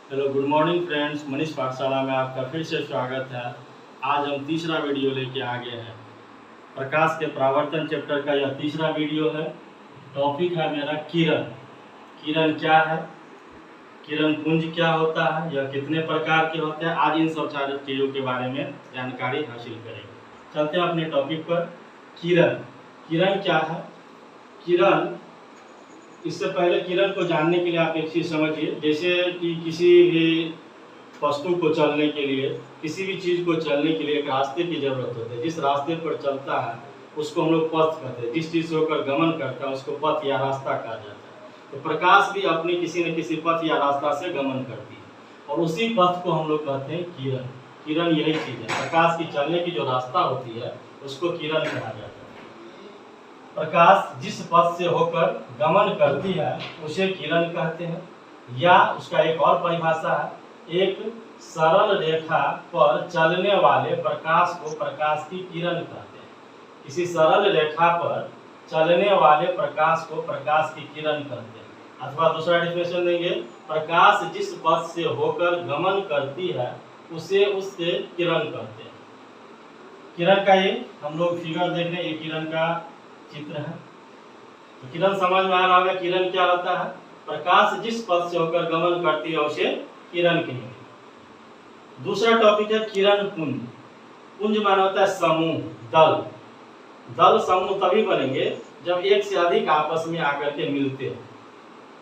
Hello good morning friends, Manish पाठशाला में आपका फिर से स्वागत है। आज हम तीसरा वीडियो लेके आ गए हैं। प्रकाश के परावर्तन चैप्टर का यह तीसरा वीडियो है। टॉपिक है मेरा किरण। किरण क्या है, किरण पुंज क्या होता है, यह कितने प्रकार के होते हैं, आज इन सब सारी चीज़ों के बारे में जानकारी हासिल करेंगे। चलते हैं अपने टॉपिक पर। किरण किरण क्या है। किरण, इससे पहले किरण को जानने के लिए आप एक चीज़ समझिए। जैसे कि किसी भी वस्तु को चलने के लिए, किसी भी चीज़ को चलने के लिए एक रास्ते की जरूरत होती है। जिस रास्ते पर चलता है उसको हम लोग पथ कहते हैं। जिस चीज़ से होकर गमन करता है उसको पथ या रास्ता कहा जाता है। तो प्रकाश भी अपने किसी न किसी पथ या रास्ता से गमन करती है और उसी पथ को हम लोग कहते हैं किरण। किरण यही चीज़ है, प्रकाश की चलने की जो रास्ता होती है उसको किरण कहा जाता है। प्रकाश जिस पथ से होकर गमन करती है उसे किरण कहते हैं। या उसका एक और परिभाषा है, एक सरल रेखा पर चलने वाले प्रकाश को प्रकाश की किरण कहते हैं। किसी सरल रेखा पर चलने वाले प्रकाश को प्रकाश की किरण कहते हैं। अथवा दूसरा डिफिनेशन देंगे, प्रकाश जिस पथ से होकर गमन करती है उसे उससे किरण कहते हैं। किरण का ये हम लोग फिगर देख रहे हैं, ये किरण का चित्र है। तो किरण समझ में आ रहा होगा, किरण क्या होता है। प्रकाश जिस पथ से होकर गमन करती है उसे किरण कहेंगे। दूसरा टॉपिक है किरण पुंज। पुंज माना होता है समूह, दल। दल समूह तभी बनेंगे जब एक से अधिक आपस में आकर के मिलते हैं।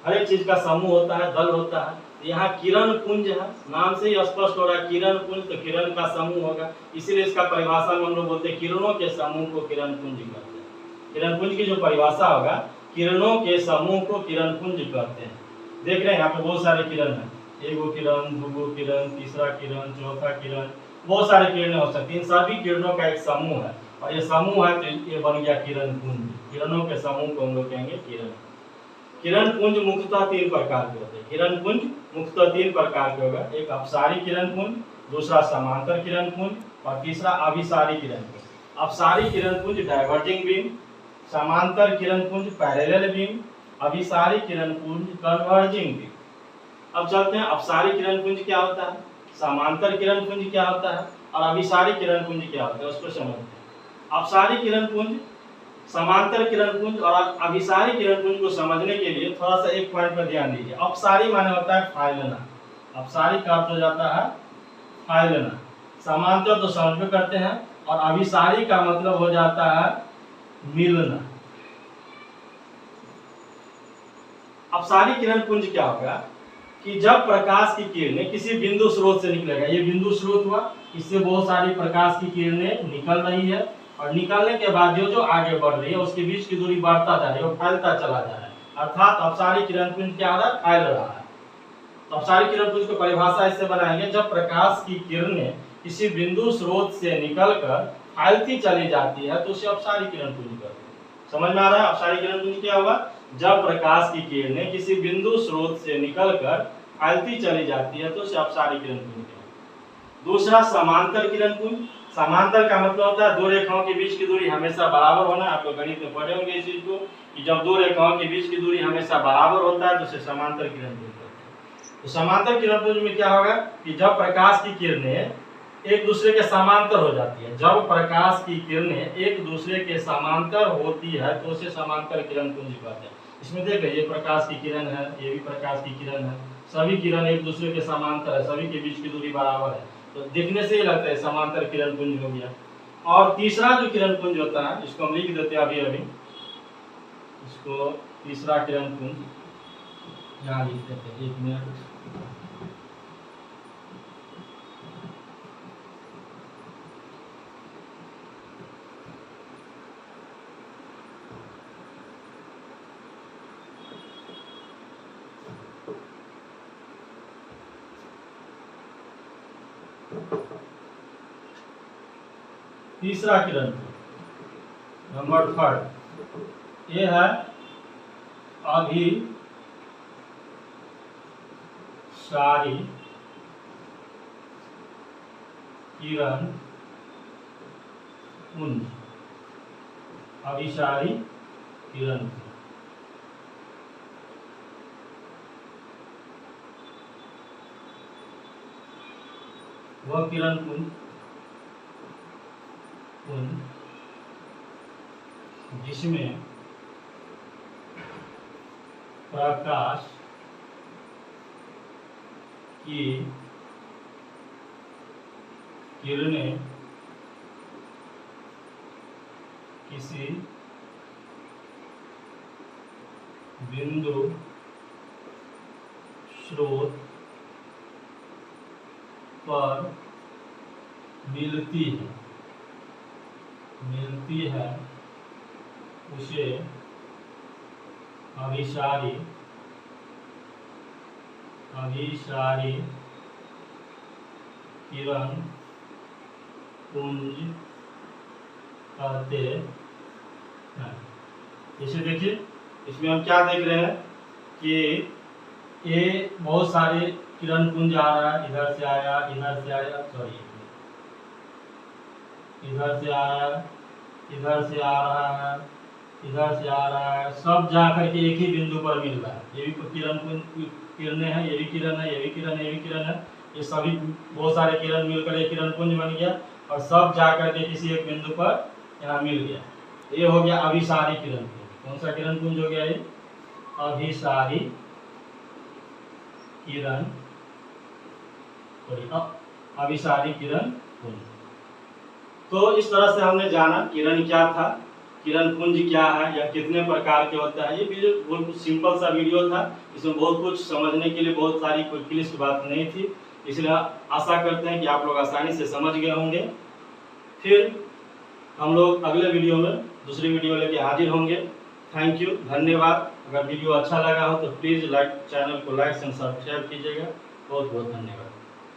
हर एक चीज का समूह होता है, दल होता है। यहाँ किरण पुंज है, नाम से ही स्पष्ट हो रहा है किरण पुंज, तो किरण का समूह होगा। इसीलिए इसका परिभाषा में हम लोग बोलते हैं किरणों के समूह को किरण पुंज कहते हैं। किरण पुंज की जो परिभाषा होगा, किरणों के समूह को किरण पुंज कहते हैं। देख रहे हैं यहाँ पे बहुत सारे किरण हैं, एक गो किरण, दो किरण, तीसरा किरण, चौथा किरण, बहुत सारे किरणें हो सकती हैं। इन सभी किरणों का एक समूह है और ये समूह है तो ये बन गया किरण पुंज। किरणों के समूह को हम लोग कहेंगे किरण। किरण पुंज मुख्यतः तीन प्रकार के होते हैं। किरण पुंज मुख्यतः तीन प्रकार के होगा, एक अपसारी किरण पुंज, दूसरा समांतर किरण पुंज और तीसरा अभिसारी किरण पुंज। अपसारी किरण पुंज डाइवर्जिंग बीम, समांतर किरण पुंज पैरेलल बीम, अभिसारी किरण पुंज कन्वर्जिंग बीम। अब चलते हैं अपसारी किरण पुंज क्या होता है, समांतर किरण पुंज क्या होता है और अभिसारी किरण पुंज क्या होता है, उसको समझते हैं। अपसारी किरण पुंज, समांतर किरण पुंज और अभिसारी किरण पुंज को समझने के लिए थोड़ा सा एक पॉइंट पर ध्यान दीजिए। अपसारी माने होता है फैलना, अपसारी का अर्थ हो जाता है फैलना। समांतर तो समझ में करते हैं और अभिसारी का मतलब हो जाता है मिलना। अपसारी किरण पुंज क्या होगा कि जब प्रकाश की किरणें किसी बिंदु स्रोत से निकलेगा, ये बिंदु स्रोत हुआ, इससे बहुत सारी प्रकाश की किरणें निकल रही है और निकलने के बाद जो आगे बढ़ रही है उसके बीच की दूरी बढ़ता जा रही है, वो फैलता चला जा रहा है। अर्थात अपसारी किरण पुंज क्या हो रहा है, फैल रहा है। तो अपसारी किरण पुंज को परिभाषा इससे बनाएंगे, जब प्रकाश की किरणें किसी बिंदु स्रोत से निकलकर फैलती चली जाती है तो उसे अपसारी किरण पुंज कहते हैं। समझ में आ रहा है अपसारी किरण पुंज क्या होगा, जब प्रकाश की किरणें किसी बिंदु स्रोत से निकलकर फैलती चली जाती है तो उसे अपसारी किरण पुंज कहते हैं। दूसरा समांतर किरण पुंज। समांतर का मतलब होता है दो रेखाओं के बीच की दूरी हमेशा बराबर होना। आप लोग गणित में पढ़े होंगे इस चीज को कि जब दो रेखाओं के बीच की दूरी हमेशा बराबर होता है तो उसे समांतर किरण पुंज कहते हैं। तो समांतर किरण पुंज में क्या होगा कि जब प्रकाश की किरणें एक दूसरे के समांतर हो जाती है, जब प्रकाश की किरणें एक दूसरे के समांतर होती है तो उसे समांतर किरण पुंज कहते हैं। इसमें देखिए ये प्रकाश की किरण है, ये भी प्रकाश की किरण है, सभी किरण एक दूसरे के समांतर है, सभी के बीच की दूरी बराबर है, तो दिखने से ही लगता है समांतर किरण पुंज हो गया। और तीसरा जो किरण पुंज होता है, इसको हम लिख देते हैं अभी इसको तीसरा किरण पुंज यहाँ लिख देते हैं, एक मिनट। तीसरा किरण नंबर थर्ड, ये है अभिसारी किरण पुंज। अभिसारी किरण पुंज, वह किरण पुंज जिसमें प्रकाश की किरणें किसी बिंदु स्रोत पर मिलती है उसे अभिसारी किरण पुंज कहते हैं। इसे देखिए, इसमें हम क्या देख रहे हैं कि ये बहुत सारे किरण पुंज आ रहा है, इधर से आया, इधर से आया, सॉरी इधर से आया, इधर से आ रहा है, इधर से आ रहा है, सब जाकर के एक ही बिंदु पर मिल रहा है। ये भी किरण पुंज किरणें हैं, ये भी किरण है, ये भी किरण है, ये भी किरण है, ये सभी बहुत सारे किरण मिलकर एक किरण पुंज बन गया और सब जाकर के किसी एक बिंदु पर यहाँ मिल गया। ये हो गया अभिसारी किरण पुंज। कौन सा किरण पुंज हो गया ये? अभिसारी किरण, अभिसारी किरण पुंज। तो इस तरह से हमने जाना किरण क्या था, किरण पुंज क्या है, या कितने प्रकार के होता है। ये वीडियो बहुत सिंपल सा वीडियो था, इसमें बहुत कुछ समझने के लिए बहुत सारी कोई क्लिष्ट बात नहीं थी, इसलिए आशा करते हैं कि आप लोग आसानी से समझ गए होंगे। फिर हम लोग अगले वीडियो में दूसरी वीडियो लेके हाजिर होंगे। थैंक यू, धन्यवाद। अगर वीडियो अच्छा लगा हो तो प्लीज़ चैनल को लाइक एंड सब्सक्राइब कीजिएगा। बहुत बहुत धन्यवाद।